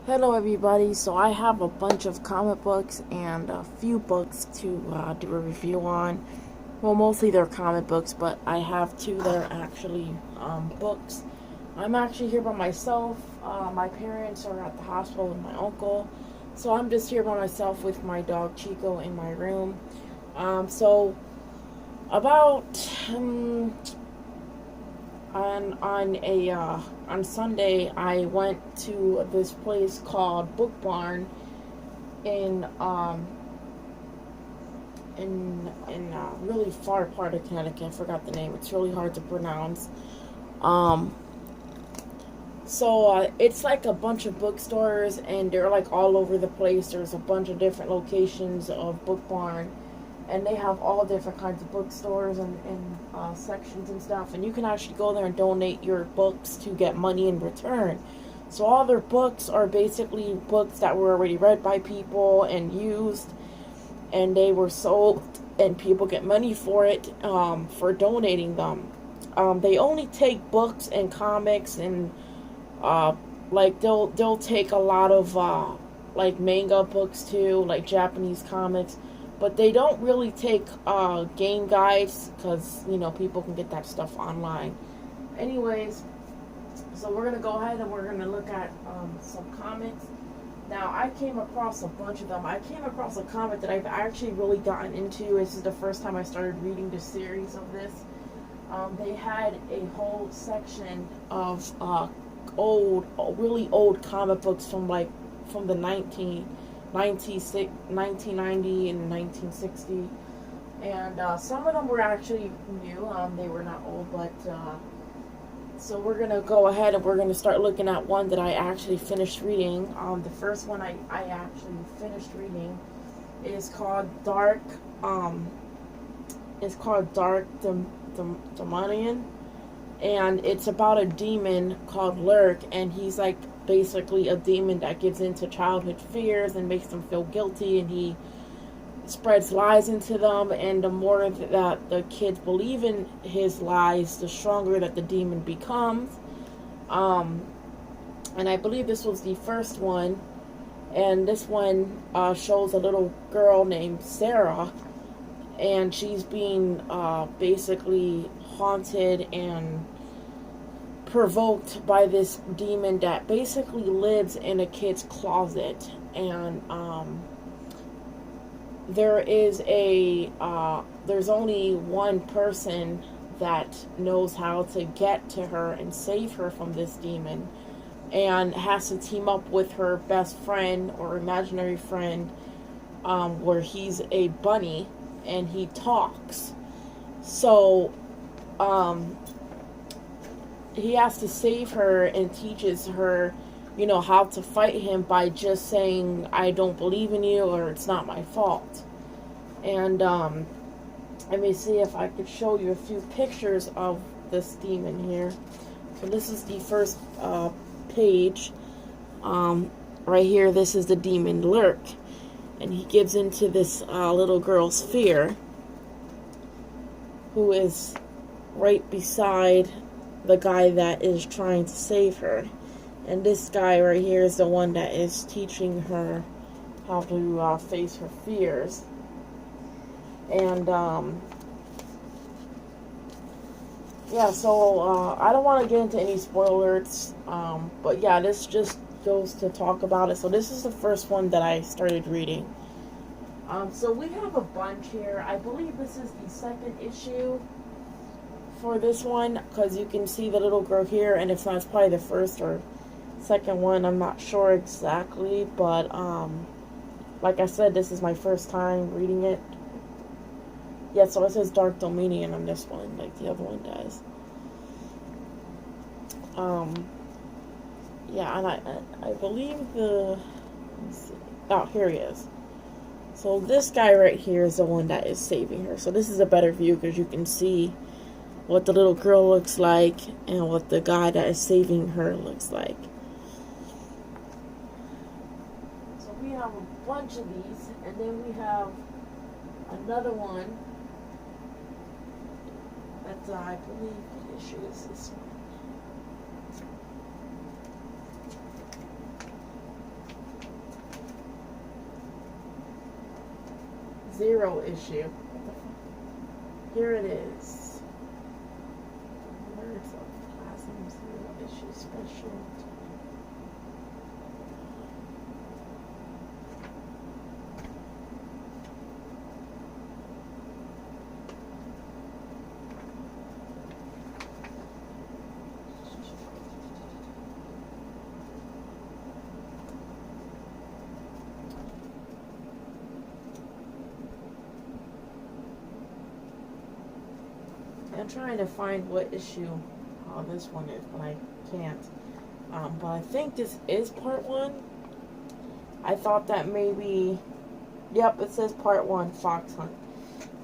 Hello everybody, so I have a bunch of comic books and a few books to do a review on. Well, mostly they're comic books, but I have two that are actually books. I'm actually here by myself. My parents are at the hospital with my uncle, so I'm just here by myself with my dog Chico in my room. So about on Sunday I went to this place called Book Barn in a really far part of Connecticut. I forgot the name. It's really hard to pronounce. Um, it's like a bunch of bookstores, and they're like all over the place. There's a bunch of different locations of Book Barn, and they have all different kinds of bookstores and sections and stuff. And you can actually go there and donate your books to get money in return. So all their books are basically books that were already read by people and used, and they were sold, and people get money for it for donating them. They only take books and comics and like they'll take a lot of like manga books too, like Japanese comics, but they don't really take game guides because people can get that stuff online. Anyways, so we're gonna go ahead and we're gonna look at some comics. Now, I came across a bunch of them. I came across a comic that I've actually really gotten into. This is the first time I started reading the series of this. They had a whole section of really old comic books from the 1990 and 1960. And some of them were actually new. They were not old, but so we're going to go ahead and we're going to start looking at one that I actually finished reading. The first one I actually finished reading is called Dark. It's called Dark Demonian, and it's about a demon called Lurk, and he's like basically a demon that gives into childhood fears and makes them feel guilty, and he spreads lies into them, and the more that the kids believe in his lies, the stronger that the demon becomes. And I believe this was the first one, and this one shows a little girl named Sarah, and she's being basically haunted and provoked by this demon that basically lives in a kid's closet. And there's only one person that knows how to get to her and save her from this demon, and has to team up with her best friend or imaginary friend, where he's a bunny and he talks. So he has to save her and teaches her how to fight him by just saying, I don't believe in you, or it's not my fault. And let me see if I could show you a few pictures of this demon here. So this is the first page. Right here, this is the demon Lurk, and he gives into this little girl's fear, who is right beside the guy that is trying to save her. And this guy right here is the one that is teaching her how to face her fears. And yeah, so I don't want to get into any spoilers, but yeah, this just goes to talk about it. So this is the first one that I started reading. So we have a bunch here. I believe this is the second issue for this one, because you can see the little girl here, and it's probably the first or second one. I'm not sure exactly, but like I said, this is my first time reading it. Yeah, so it says Dark Dominion on this one, like the other one does. Yeah, and I believe let's see. Oh, here he is. So this guy right here is the one that is saving her. So this is a better view because you can see what the little girl looks like and what the guy that is saving her looks like. So we have a bunch of these, and then we have another one that I believe the issue is this one. Zero issue. Here it is. Words of Plasm Zero issue special. I'm trying to find what issue this one is, but I can't. But I think this is part 1. I thought that maybe, yep, it says part 1, Fox Hunt.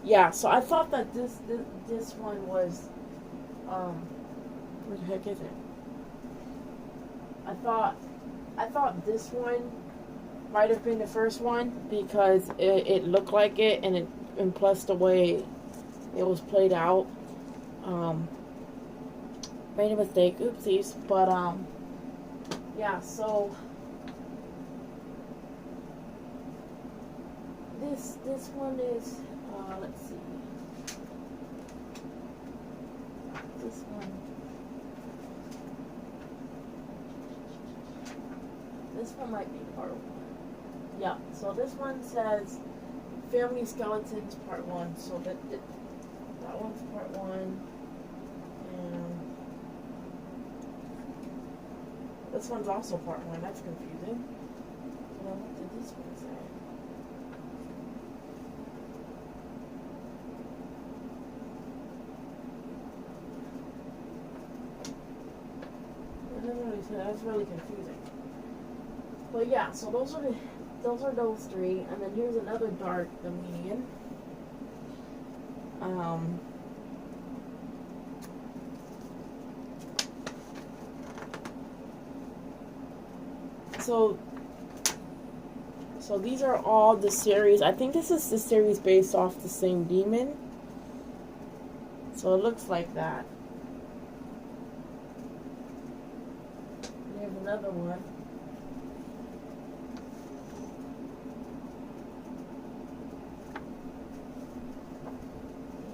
Yeah, so I thought that this one was, where the heck is it? I thought this one might have been the first one because it looked like it, and plus the way it was played out. Made a mistake, oopsies, but yeah, so this one is let's see, this one might be part 1. Yeah, so this one says Family Skeletons part 1, so that one's part 1. This one's also part 1. That's confusing. Well, what did this one say? It doesn't really say. That's really confusing. But yeah, so those are those 3, and then here's another Dark Dominion. So these are all the series. I think this is the series based off the same demon. So it looks like that. There's another one.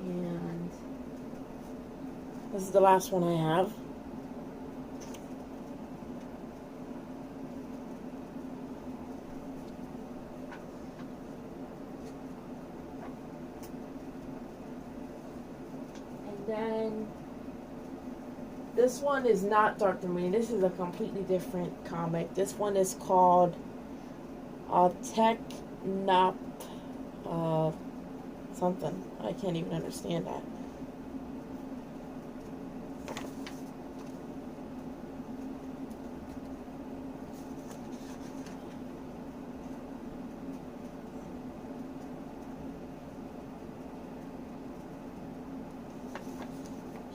And this is the last one I have. Then this one is not Dark Dominion. This is a completely different comic. This one is called Tech Nop something. I can't even understand that.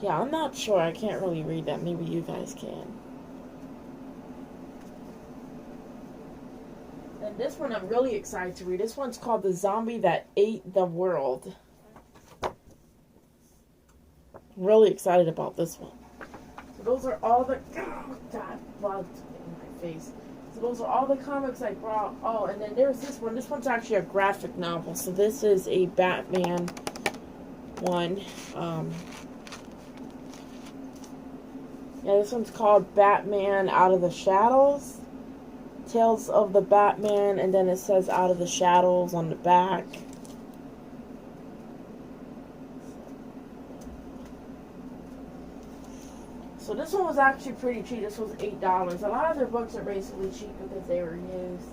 Yeah, I'm not sure. I can't really read that. Maybe you guys can. And this one I'm really excited to read. This one's called The Zombie That Ate the World. Really excited about this one. So those are all the... Oh, God, blood in my face. So those are all the comics I brought. Oh, and then there's this one. This one's actually a graphic novel. So this is a Batman one. Yeah, this one's called Batman Out of the Shadows. Tales of the Batman, and then it says Out of the Shadows on the back. So this one was actually pretty cheap. This was $8. A lot of their books are basically cheap because they were used.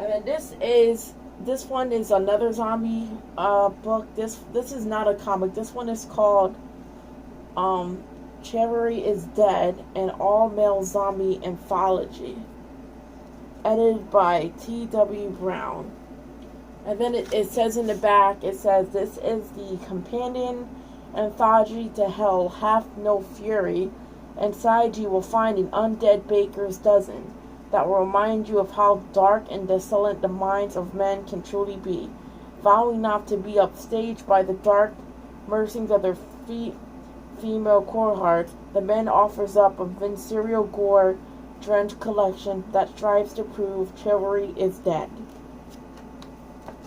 And then this one is another zombie book. This is not a comic. This one is called Chivalry is Dead, an all-male zombie anthology. Edited by T.W. Brown. And then it says in the back, it says, this is the companion anthology to Hell Hath No Fury. Inside you will find an undead baker's dozen that will remind you of how dark and desolate the minds of men can truly be. Vowing not to be upstaged by the dark mercings of their female cohorts, the men offers up a visceral gore-drenched collection that strives to prove chivalry is dead.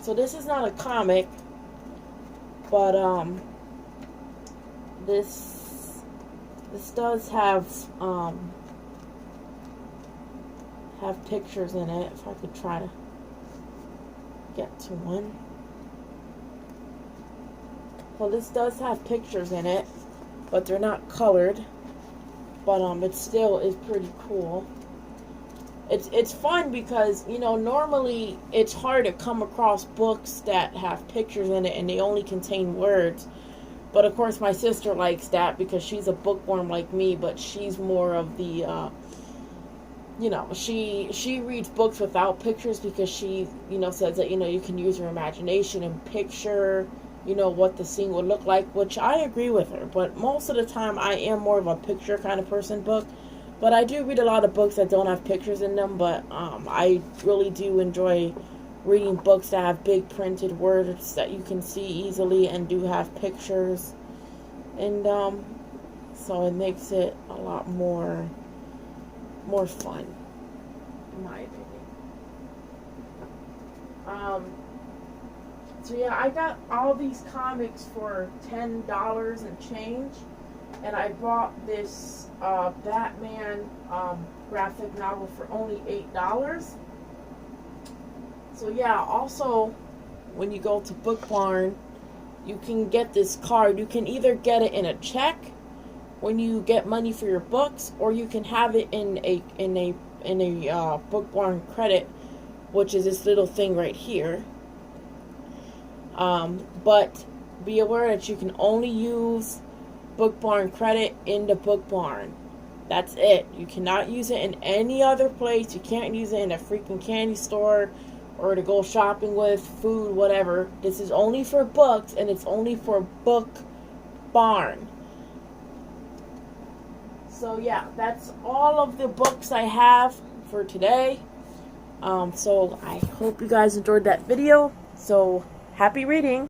So this is not a comic, but this does have pictures in it. If I could try to get to one. Well, this does have pictures in it, but they're not colored. But it still is pretty cool. It's fun because, you know, normally it's hard to come across books that have pictures in it and they only contain words. But of course my sister likes that because she's a bookworm like me, but she's more of the you know, she reads books without pictures because she, you know, says that, you know, you can use your imagination and picture, you know, what the scene would look like, which I agree with her. But most of the time I am more of a picture kind of person book. But I do read a lot of books that don't have pictures in them, but I really do enjoy reading books that have big printed words that you can see easily and do have pictures. And so it makes it a lot more fun, in my opinion. So yeah, I got all these comics for $10 and change, and I bought this Batman graphic novel for only $8. So yeah, also when you go to Book Barn, you can get this card. You can either get it in a check when you get money for your books, or you can have it in a Book Barn credit, which is this little thing right here. But be aware that you can only use Book Barn credit in the Book Barn. That's it. You cannot use it in any other place. You can't use it in a freaking candy store or to go shopping with, food, whatever. This is only for books, and it's only for Book Barn. So yeah, that's all of the books I have for today. So I hope you guys enjoyed that video. So happy reading.